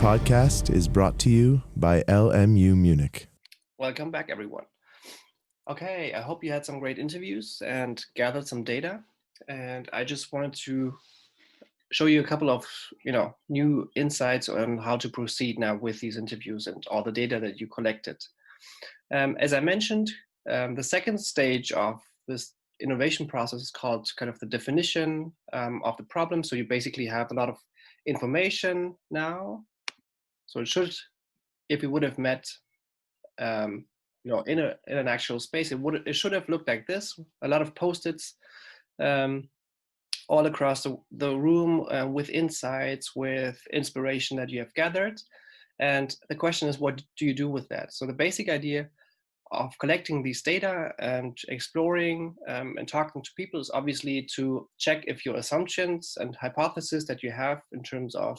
podcast is brought to you by LMU Munich. Welcome back, everyone. Okay, I hope you had some great interviews and gathered some data. And I just wanted to show you a couple of, new insights on how to proceed now with these interviews and all the data that you collected. As I mentioned, the second stage of this innovation process is called kind of the definition of the problem. So you basically have a lot of information now. So it should, if we would have met in an actual space, it should have looked like this. A lot of post-its all across the room with insights, with inspiration that you have gathered. And the question is, what do you do with that? So the basic idea of collecting these data and exploring and talking to people is obviously to check if your assumptions and hypotheses that you have in terms of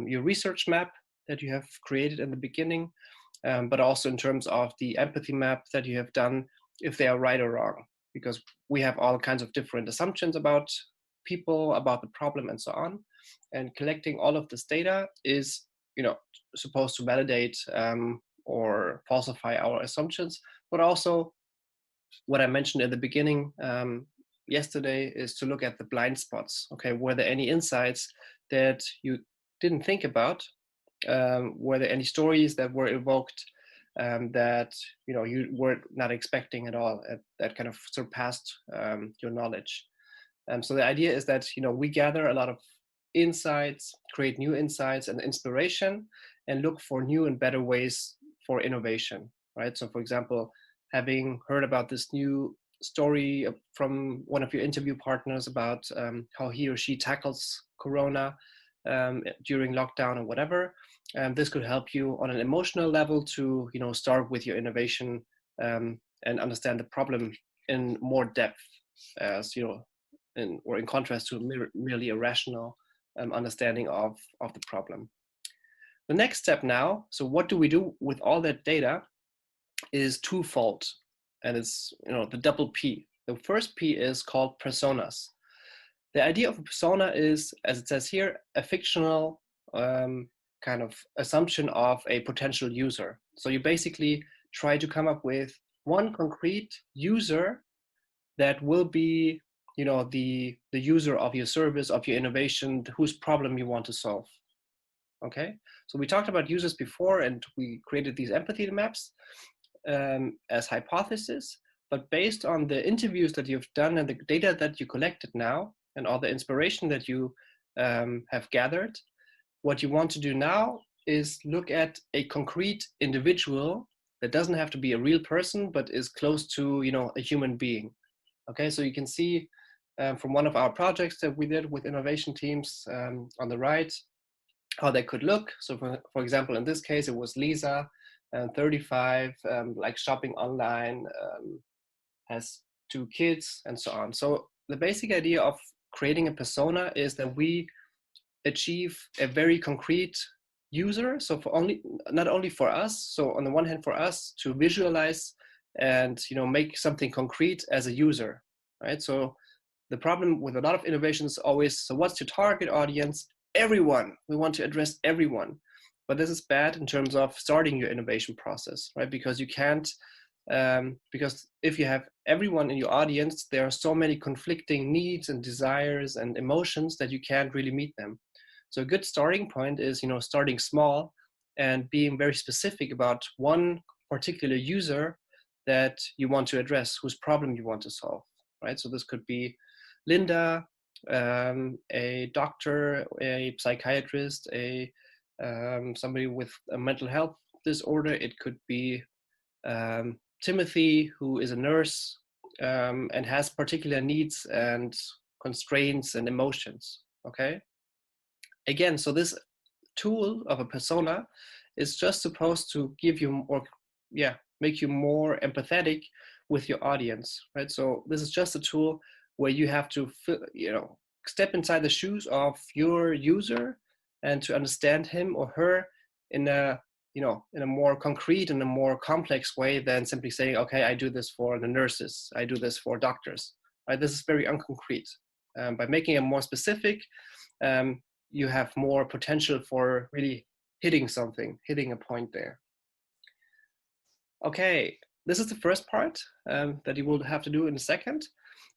your research map that you have created in the beginning, but also in terms of the empathy map that you have done, if they are right or wrong, because we have all kinds of different assumptions about people, about the problem, and so on. And collecting all of this data is, supposed to validate or falsify our assumptions, but also what I mentioned in the beginning yesterday is to look at the blind spots. Okay, were there any insights that you didn't think about? Were there any stories that were evoked that you were not expecting at all, that kind of surpassed your knowledge? So the idea is that we gather a lot of insights, create new insights and inspiration, and look for new and better ways for innovation. Right. So, for example, having heard about this new story from one of your interview partners about how he or she tackles Corona during lockdown or whatever. This could help you on an emotional level to start with your innovation and understand the problem in more depth, as in contrast to merely a rational understanding of the problem. The next step now, so what do we do with all that data, is twofold, and it's the double P. The first P is called personas. The idea of a persona is, as it says here, a fictional kind of assumption of a potential user. So you basically try to come up with one concrete user that will be, the user of your service, of your innovation, whose problem you want to solve. Okay, so we talked about users before, and we created these empathy maps as hypothesis. But based on the interviews that you've done and the data that you collected now, and all the inspiration that you have gathered, what you want to do now is look at a concrete individual that doesn't have to be a real person, but is close to a human being. Okay, so you can see from one of our projects that we did with innovation teams on the right how they could look. So for example, in this case, it was Lisa, 35, like shopping online, has 2 kids, and so on. So the basic idea of creating a persona is that we achieve a very concrete user. So not only for us, so on the one hand for us to visualize and make something concrete as a user, right? So the problem with a lot of innovation is always, so what's your target audience? Everyone. We want to address everyone. But this is bad in terms of starting your innovation process, right? Because you can't, because if you have everyone in your audience, there are so many conflicting needs and desires and emotions that you can't really meet them. So a good starting point is, starting small and being very specific about one particular user that you want to address, whose problem you want to solve, right? So this could be Linda, a doctor, a psychiatrist, somebody with a mental health disorder. It could be Timothy, who is a nurse and has particular needs and constraints and emotions. Okay. Again, so this tool of a persona is just supposed to give you make you more empathetic with your audience, right? So this is just a tool where you have to, step inside the shoes of your user and to understand him or her in a more concrete and a more complex way than simply saying, okay, I do this for the nurses, I do this for doctors, right? This is very unconcrete. By making it more specific, you have more potential for really hitting a point there. Okay, this is the first part that you will have to do in a second.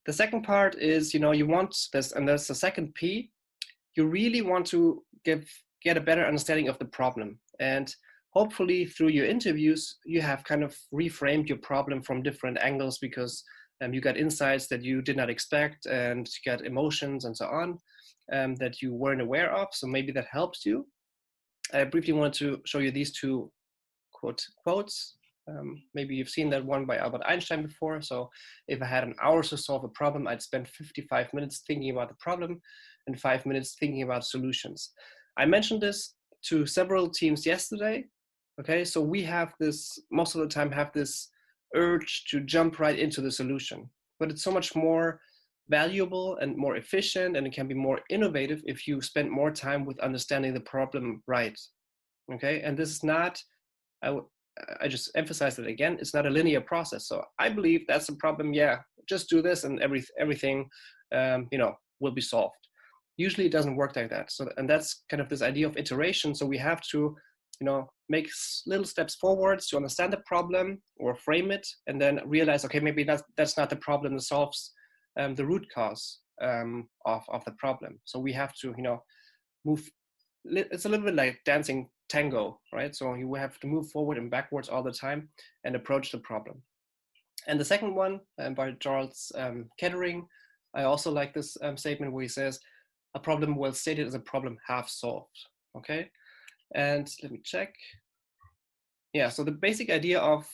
The second part is, you want this, and that's the second P. You really want to get a better understanding of the problem. And hopefully through your interviews, you have kind of reframed your problem from different angles, because you got insights that you did not expect, and you got emotions and so on that you weren't aware of. So maybe that helps you. I briefly want to show you these two quotes. Maybe you've seen that one by Albert Einstein before. So if I had an hour to solve a problem, I'd spend 55 minutes thinking about the problem and 5 minutes thinking about solutions. I mentioned this to several teams yesterday. Okay, so we have this, most of the time, have this urge to jump right into the solution, but it's so much more valuable and more efficient, and it can be more innovative if you spend more time with understanding the problem right. Okay, and this is not, I just emphasize it again, it's not a linear process. So I believe that's a problem, yeah, just do this and everything will be solved. Usually it doesn't work like that. So, and that's kind of this idea of iteration. So we have to make little steps forwards to understand the problem or frame it, and then realize, okay, maybe that's not the problem that solves the root cause of the problem. So we have to move. It's a little bit like dancing tango, right? So you have to move forward and backwards all the time and approach the problem. And the second one by Charles Kettering, I also like this statement where he says, a problem well stated is a problem half solved. Okay, and let me check. Yeah, so the basic idea of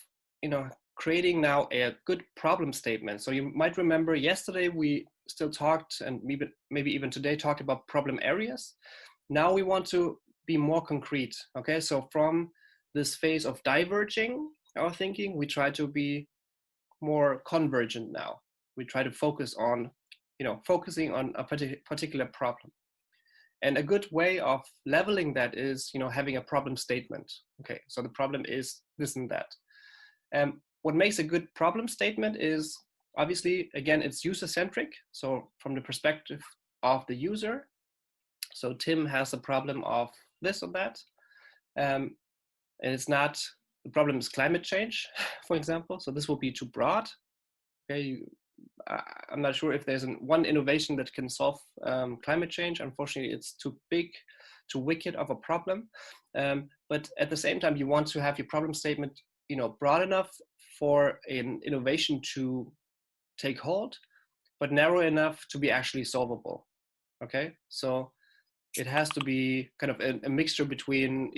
creating now a good problem statement. So you might remember yesterday we still talked, and maybe even today talked about problem areas. Now we want to be more concrete. Okay, so from this phase of diverging our thinking, we try to be more convergent now. We try to focus on focusing on a particular problem. And a good way of leveling that is, having a problem statement. Okay, so the problem is this and that. What makes a good problem statement is, obviously, again, it's user-centric. So from the perspective of the user. So Tim has a problem of this or that. And it's not, the problem is climate change, for example. So this will be too broad. Okay, I'm not sure if there's one innovation that can solve climate change. Unfortunately, it's too big, too wicked of a problem. But at the same time, you want to have your problem statement, broad enough for an innovation to take hold, but narrow enough to be actually solvable. Okay, so it has to be kind of a mixture between,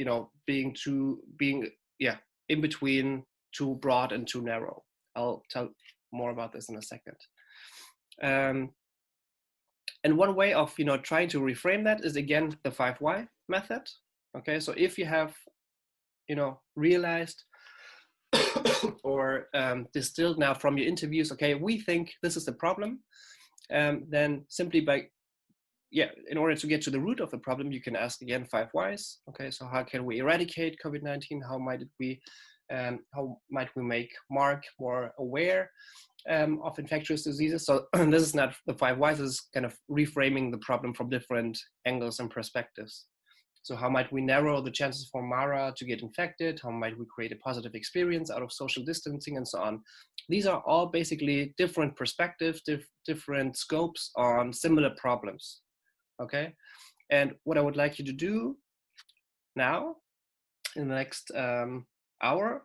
being in between too broad and too narrow. I'll tell more about this in a second. And one way of trying to reframe that is, again, the 5 why method. Okay, so if you have realized or distilled now from your interviews, okay, we think this is the problem, then simply in order to get to the root of the problem, you can ask again 5 whys. Okay, so how can we eradicate COVID-19? How might we make Mark more aware of infectious diseases? So this is not the 5 whys, this is kind of reframing the problem from different angles and perspectives. So how might we narrow the chances for Mara to get infected? How might we create a positive experience out of social distancing, and so on? These are all basically different perspectives, different scopes on similar problems. Okay, and what I would like you to do now in the next hour,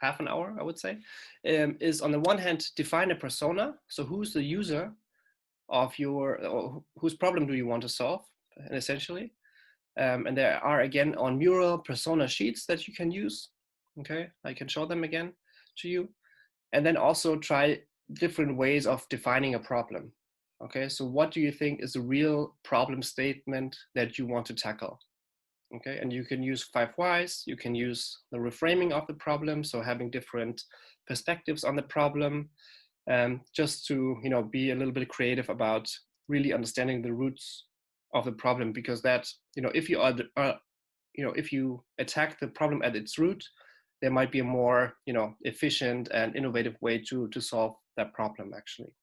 half an hour, I would say, is on the one hand, define a persona. So who's the user of or whose problem do you want to solve, essentially? And there are, again, on Mural, persona sheets that you can use. Okay, I can show them again to you. And then also try different ways of defining a problem. Okay, so what do you think is a real problem statement that you want to tackle? Okay, and you can use 5 whys, you can use the reframing of the problem, so having different perspectives on the problem, just to be a little bit creative about really understanding the roots of the problem, because that if you attack the problem at its root, there might be a more efficient and innovative way to solve that problem, actually.